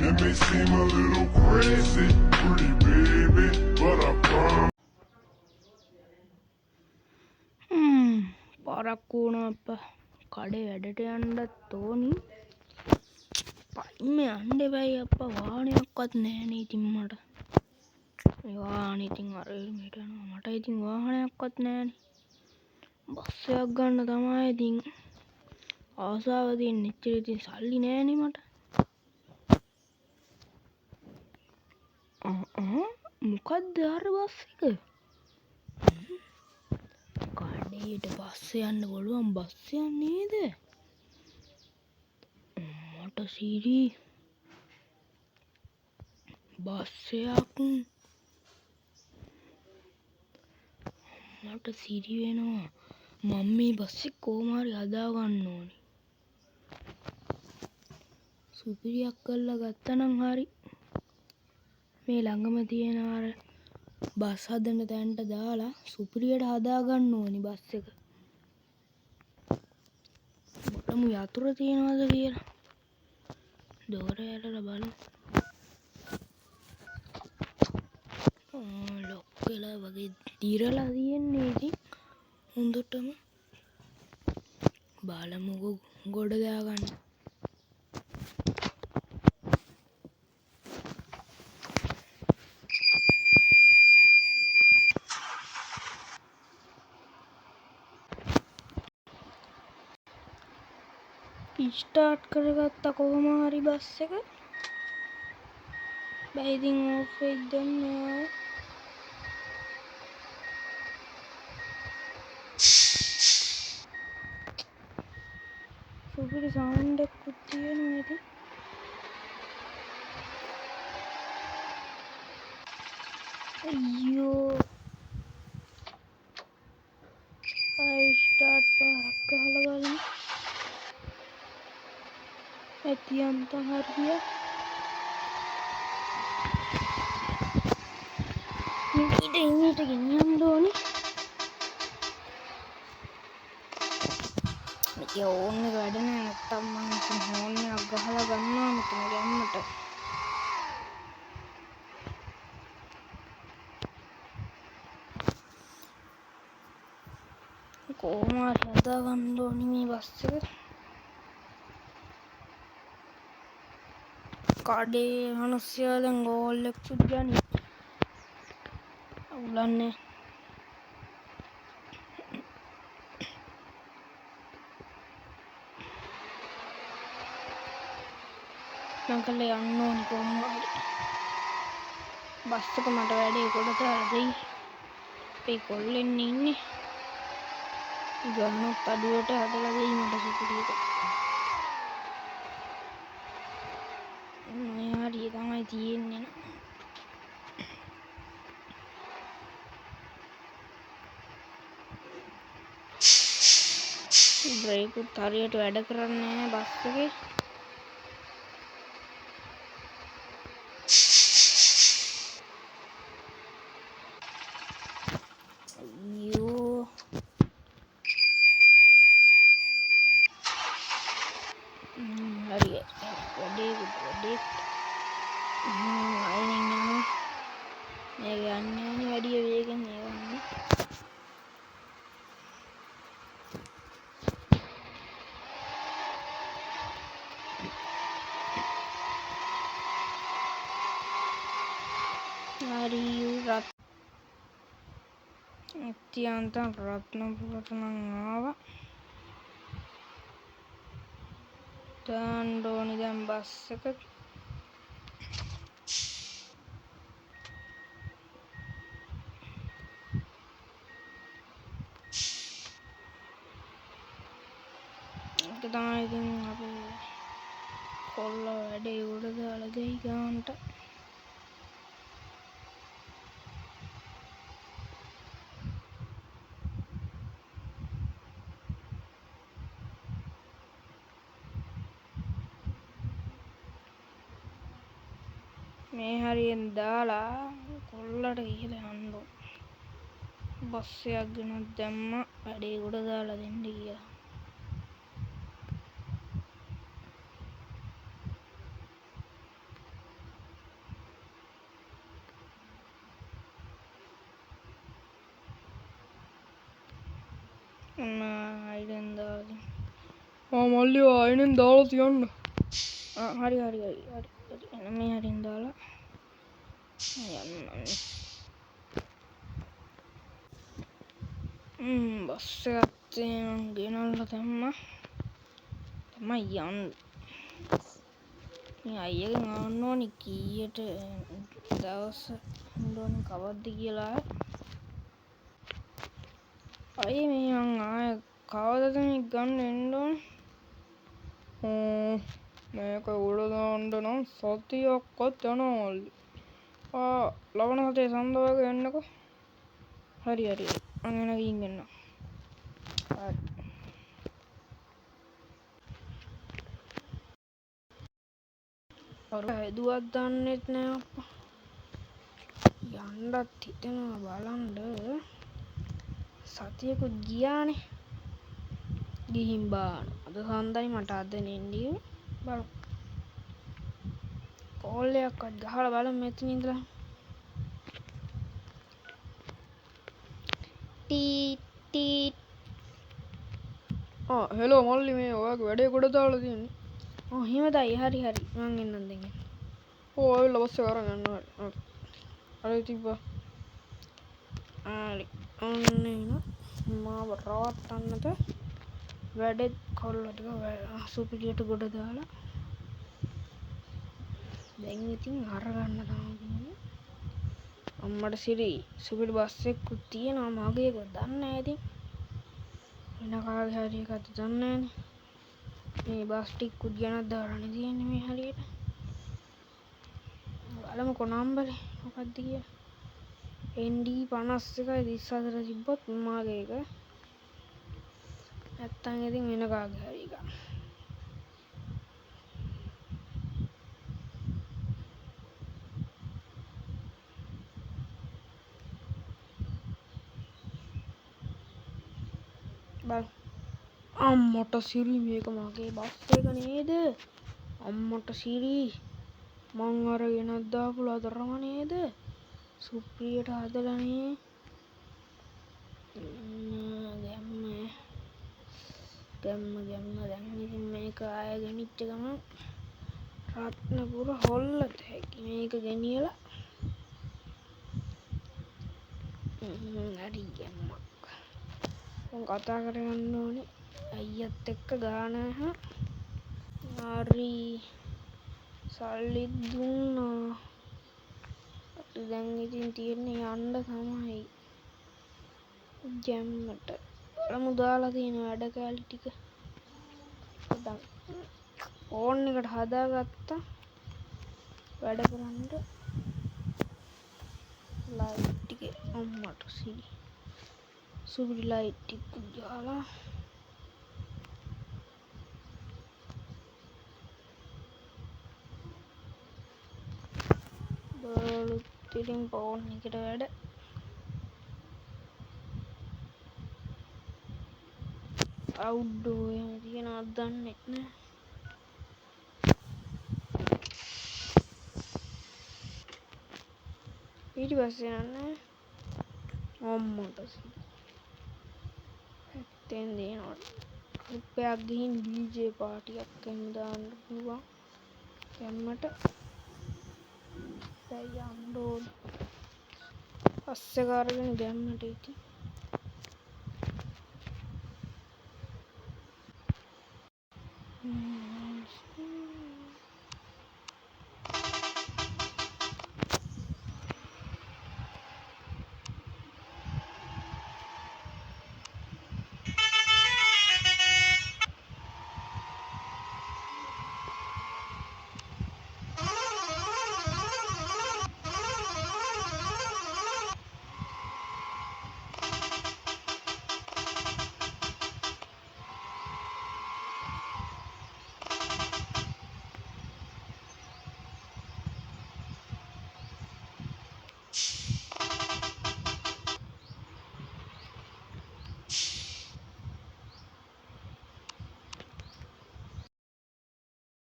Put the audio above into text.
It may seem a little crazy, pretty baby, but I promise. පරක්කු වුණා අප්පා. කඩේ වැඩට යන්නත් ඕනි. පයින්ම යන්න එපයි අප්පා. වාහනයක්වත් නැහැනේ ඉතින් මට. මේ වාහනේ ඉතින් අර මෙහෙට යනවා. මට ඉතින් වාහනයක්වත් නැහැනේ. බස් එකක් ගන්න තමයි ඉතින් ආසාව තියෙන්නේ. එච්චර ඉතින් සල්ලි නැහැනේ මට. මොකද්ද අර බස් එක? කඩේට බස් යන්න පුළුවන් බස් එකක් නේද? මට සිරි බස් එකක් මට සිරි වෙනවා. මම මේ බස් එක කොහොම හරි හදා ගන්න ඕනේ. සුපිරියක් කරලා ගත්තනම් හරි. මේ ළඟම තියෙන අර බස් හදන තැනට දාලා සුපිරියට හදා ගන්න ඕනි බස් එක. බලමු යතුරු තියනවද කියලා. දොර ඇරලා බලමු. ලොක් වෙලා වගේ දිරලා තියෙන්නේ ඉතින් හොඳටම. බලමුකෝ ගොඩ දාගන්න. ස්ටාර්ට් කරගත්තා කොහොම හරි බස් එක. බෑ ඉතින් ඕෆ් වෙයිද දන්නේ. සුපිරි සවුන්ඩ් එකක් තියෙනවා ඉතින්. අයියෝ. ස්ටාර්ට් පාරක් ගහලා බලමු. ඇති යන්තම් හරිය. මේකට ගෙනියන්න ඕනේ. මේක ඕන් එක වැඩ නෑ නැත්තම් මම ඉතින් හෝන් එකක් ගහලා ගන්නවා මෙතන ගැම්මට. කොහොම හරි හදා ගන්න ඕනේ මේ බස් එක. කඩේ මිනිස්සයා දැන් ගෝල් එක පුජ්ජන්නේ. අවුලන්නේ. මං කල්ලා යන්න ඕනි කොහොම හරි. බස් එක මට වැඩේ කොට දාලා දෙයි. අපේ කොල්ලෙන් ඉන්නේ. ගන්නත් අඩුවට හදලා දෙයි මට සුපිරියට. මේ හරිය තමයි තියෙන්නේ නේ. බ්‍රේක් උත් හරියට වැඩ කරන්නේ නැහැ බස් එකේ. අයියෝ. හරිය. වැඩේ අයිනෙන් යනවා. මේක යන්නේ වැඩි වේගෙන් යන්නේ. අත්‍යන්තම් රත්නපුරට නම් ආවා. දාන්න ඕනි දැන් බස් එක. ඒක තමයි ඉතින් අපේ කොල්ලා වැඩේ උඩ දාලා දෙයි ගාන්ට. මේ හරියෙන් දාලා කොල්ලට කියලා යන්න ඕන. බස් එකක් ගෙනත් දැම්ම වැඩේ උඩ දාලා දෙන්න කියලා. අයිඩෙන් දාලා මල්ලි අයිනෙන් දාලා තියන්න හරි එන මේ හරින් දාලා යන්න බස් එකත් ගෙනල්ලා තමයි යන්න මේ අයියගෙන් අහන්න ඕනි කීයට දවස් හොඳෝන කවද්ද කියලා අයි මේ මං ආය කවදද මේ ගන්න එන්න ඕනේ මේක උඩ දාන්න නම් සතියක්වත් යනවා මල්ලි ලබන සතියේ සඳ වගේ එන්නකෝ හරි මං එන ගිහින් එන්නම් හරි අර හැදුවත් දන්නෙත් නෑ අප්පා යන්නත් හිතෙනවා බලන්න සතියකුත් ගියානේ ගිහින් බාන අද සන්දයි මට අද නෙන්ඩිය බලමු කෝල් එකක්වත් ගහලා බලමු මෙතන ඉඳලා ටීට් ටීට් හෙලෝ මල්ලි මේ ඔයාගේ වැඩේ කොට දාලා තියෙන්නේ එහෙමදයි හරි මං එන්නම් දැන් ආවිල්ලා බස් එක අරන් යන්න හරි තිබ්බා හරි ඔන්න එන මාව රවට්ටන්නද වැඩෙත් කොල්ලෝ ටික සුපිරියට ගොඩ දාලා දැන් ඉතින් අරගන්න තමයි අම්මට සිරි සුපිරි බස් එකකුත් තියෙනවා මගේ එක දන්නේ නැහැ ඉතින් වෙන කාගේ හරි එකක්ද දන්නේ නැහනේ මේ බස් ටිකකුත් ගෙනත් දාලානේ තියෙන්නේ මේ හරියට බලමුකෝ නම්බරේ මොකක්ද කියලා ND 51 34 තිබ්බොත් මාගේ එක නැත්තම් ඉතින් වෙන කාගේ හරි එකක් බල අම්මට සිරි මේක මගේ බස් එක නේද අම්මට සිරි මං අරගෙනත් දාපු ලතරම නේද සුප්‍රියට හදලානේ ගැම්ම දැන් ඉතින් මේක ආය ගෙනිච්ච ගමන් රත්නපුර හොල්ලත හැකි මේක ගෙනියලා හරි ගැම්මක් මං කතා කරගන්න ඕනේ අයියත් එක්ක ගාන හරි සල්ලි දුන්නා දැන් ඉතින් තියෙන්නේ යන්න තමයි ගැම්මට බලමු දාලා තියෙන වැඩ කැලි ටික දැන් ෆෝන් එකට හදාගත්තා වැඩ කරන්න ලයිට් ටික අම්මට සුපිරි ලයිට් ටික දාලා බලුත් ඉතින් ෆෝන් එකට වැඩ අවුට්ඩෝ එහෙම තියෙනවද දන්නෙත් නෑ ඊට පස්සේ නෑ අම්මට පැත්තෙන් දෙනවා රුපියක් ගිහින් DJ පාටියක් එහෙම දාන්න පුළුවන් ගැම්මට දැන් යන්න ඕනේ පස්සේ කරගෙන ගැම්මට ඉතින්